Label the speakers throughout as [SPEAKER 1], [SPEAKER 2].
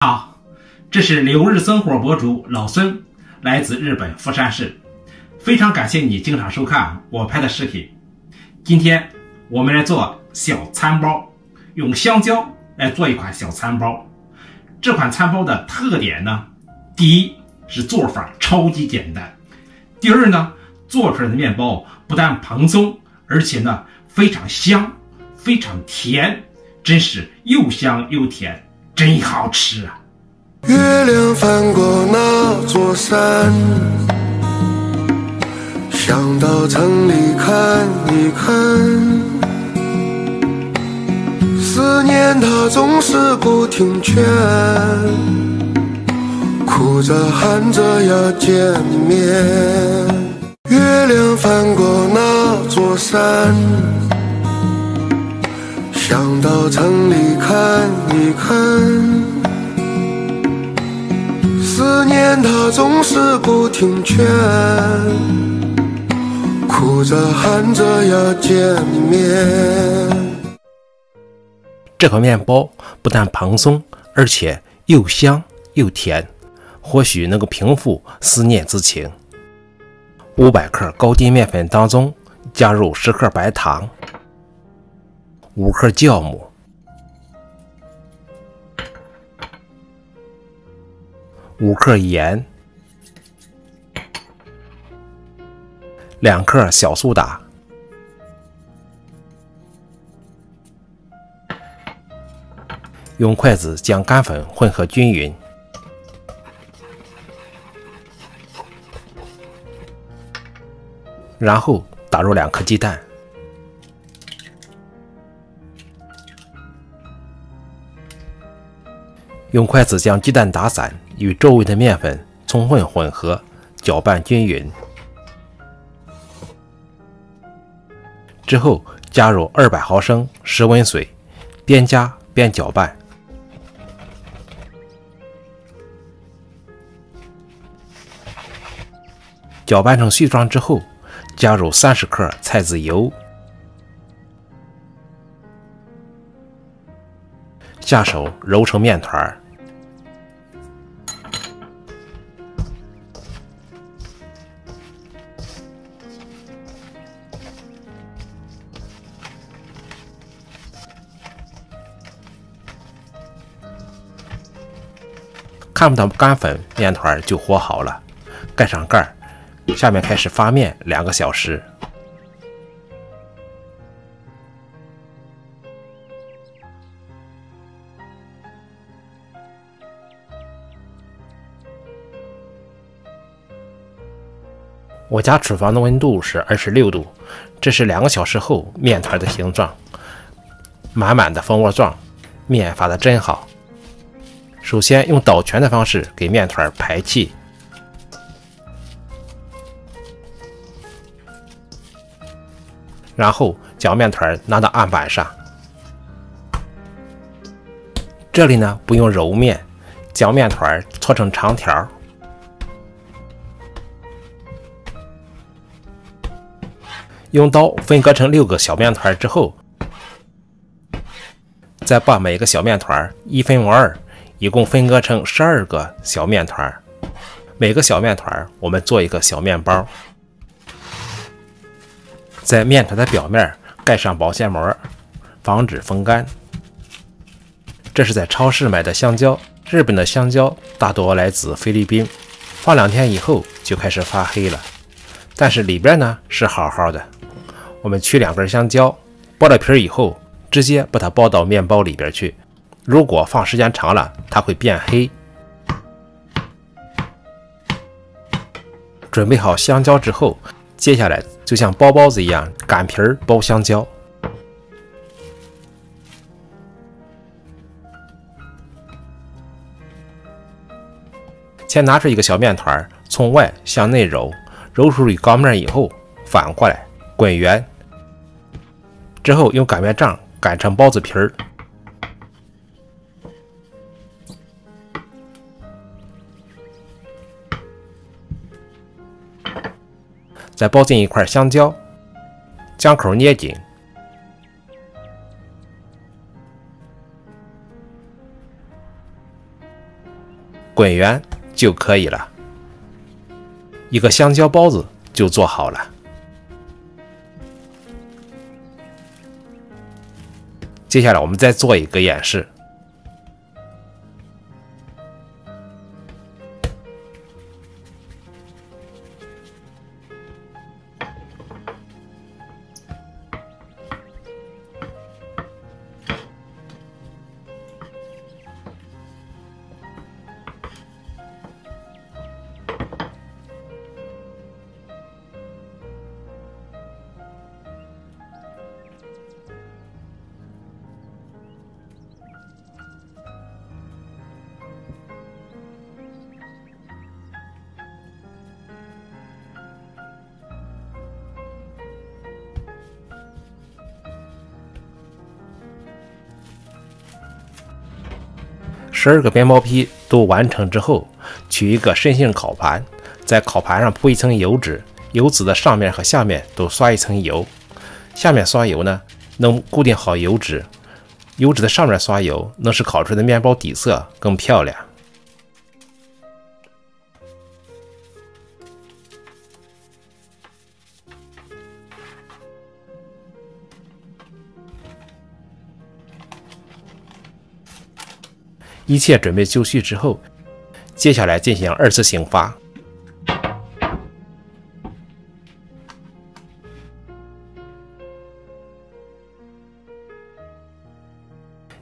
[SPEAKER 1] 好，这是留日生活博主老孙，来自日本富山市。非常感谢你经常收看我拍的视频。今天我们来做小餐包，用香蕉来做一款小餐包。这款餐包的特点呢，第一是做法超级简单，第二呢，做出来的面包不但蓬松，而且呢非常香，非常甜，真是又香又甜，真好吃啊！
[SPEAKER 2] 月亮翻过那座山，想到城里看一看，思念它总是不听劝，哭着喊着要见面。月亮翻过那座山，想到城里看一看，思念它总是不听劝，哭着喊着要见面。
[SPEAKER 3] 这款面包不但蓬松，而且又香又甜，或许能够平复思念之情。500克高筋面粉当中加入10克白糖、5克酵母、5克盐、2克小苏打，用筷子将干粉混合均匀，然后打入2颗鸡蛋，用筷子将鸡蛋打散，与周围的面粉充分混合，搅拌均匀。之后加入200毫升室温水，边加边搅拌。搅拌成絮状之后，加入30克菜籽油，下手揉成面团。看不到干粉，面团就和好了，盖上盖儿。下面开始发面2个小时。我家厨房的温度是26度，这是2个小时后面团的形状，满满的蜂窝状，面发的真好。首先用倒拳的方式给面团排气，然后将面团拿到案板上。这里呢不用揉面，将面团搓成长条，用刀分割成6个小面团之后，再把每个小面团1分为2，一共分割成12个小面团。每个小面团我们做一个小面包。在面团的表面盖上保鲜膜，防止风干。这是在超市买的香蕉，日本的香蕉大多来自菲律宾，放2天以后就开始发黑了，但是里边呢是好好的。我们取2根香蕉，剥了皮以后，直接把它包到面包里边去。如果放时间长了，它会变黑。准备好香蕉之后，接下来就像包包子一样擀皮儿包香蕉。先拿出一个小面团，从外向内揉，揉出一高面以后，反过来滚圆，之后用擀面杖擀成包子皮儿。再包进一块香蕉，将口捏紧，滚圆就可以了。一个香蕉包子就做好了。接下来我们再做一个演示。12个面包坯都完成之后，取一个深性烤盘，在烤盘上铺一层油纸，油纸的上面和下面都刷一层油。下面刷油呢，能固定好油脂；油脂的上面刷油，能使烤出来的面包底色更漂亮。一切准备就绪之后，接下来进行2次醒发。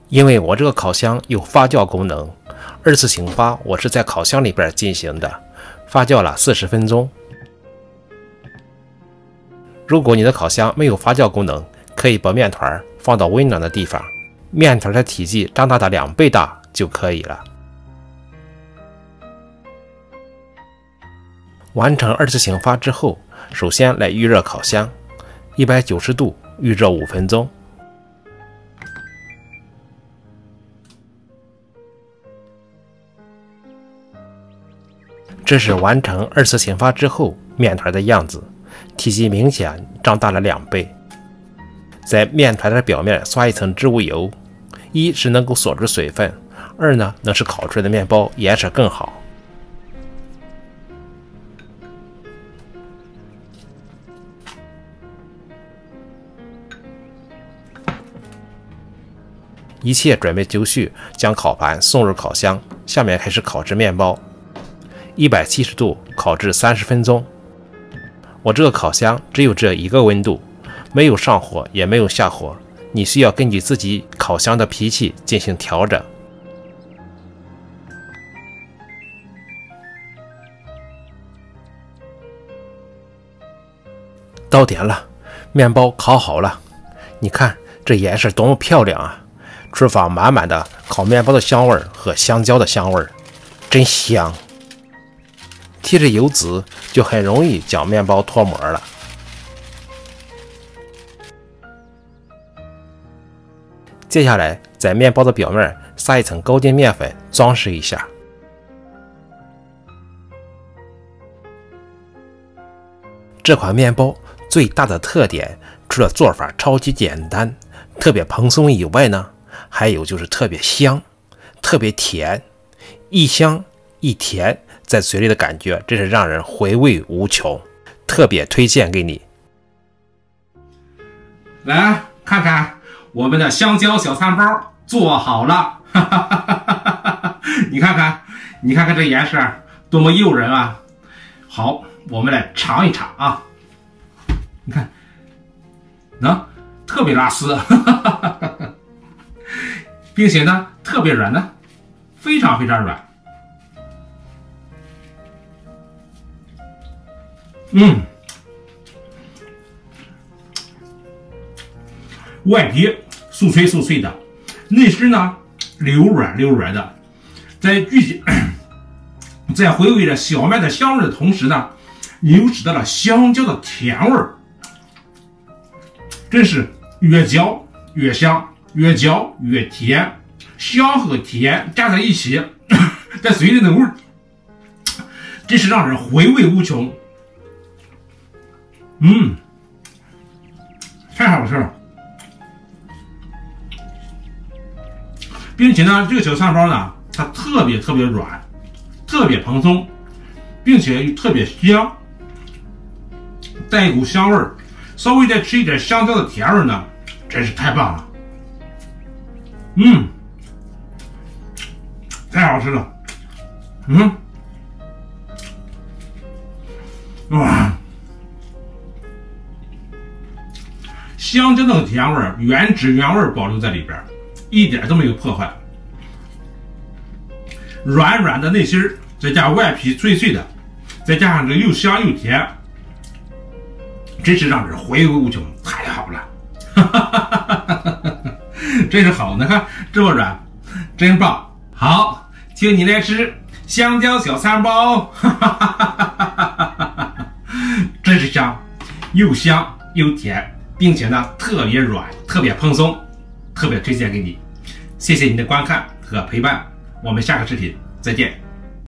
[SPEAKER 3] 因为我这个烤箱有发酵功能，2次醒发我是在烤箱里边进行的，发酵了40分钟。如果你的烤箱没有发酵功能，可以把面团放到温暖的地方，面团的体积张大的2倍大就可以了。完成2次醒发之后，首先来预热烤箱，190度预热5分钟。这是完成2次醒发之后面团的样子，体积明显张大了2倍。在面团的表面刷一层植物油，一是能够锁住水分，2呢能使烤出来的面包颜色更好。一切准备就绪，将烤盘送入烤箱，下面开始烤制面包。170度烤制30分钟。我这个烤箱只有这一个温度，没有上火也没有下火，你需要根据自己烤箱的脾气进行调整。到点了，面包烤好了，你看这颜色多么漂亮啊！厨房满满的烤面包的香味和香蕉的香味，真香。贴着油纸就很容易将面包脱模了。接下来在面包的表面撒一层高筋面粉，装饰一下。这款面包最大的特点，除了做法超级简单、特别蓬松以外呢，还有就是特别香、特别甜，一香一甜，在嘴里的感觉真是让人回味无穷，特别推荐给你。
[SPEAKER 1] 来看看我们的香蕉小餐包做好了，你看看这颜色多么诱人啊！好，我们来尝一尝啊，你看，特别拉丝，并且呢特别软呢，非常非常软。外皮酥脆酥脆的，内饰呢溜软溜软的，在回味着小麦的香味的同时呢，你又知道了香蕉的甜味儿，真是越嚼越香，越嚼越甜，香和甜加在一起，在嘴里的味儿，真是让人回味无穷。太好吃了，并且呢，这个小餐包呢，它特别软，特别蓬松，并且又特别香，带一股香味儿，稍微再吃一点香蕉的甜味呢，真是太棒了。太好吃了。哇，香蕉的甜味原汁原味保留在里边，一点都没有破坏。软软的内心，再加外皮脆脆的，再加上这又香又甜，真是让人回味无穷，太好了。真是好，你看这么软，真棒。好，请你来吃香蕉小餐包。真是香，又香又甜，并且呢特别软，特别蓬松，特别推荐给你。谢谢你的观看和陪伴，我们下个视频再见。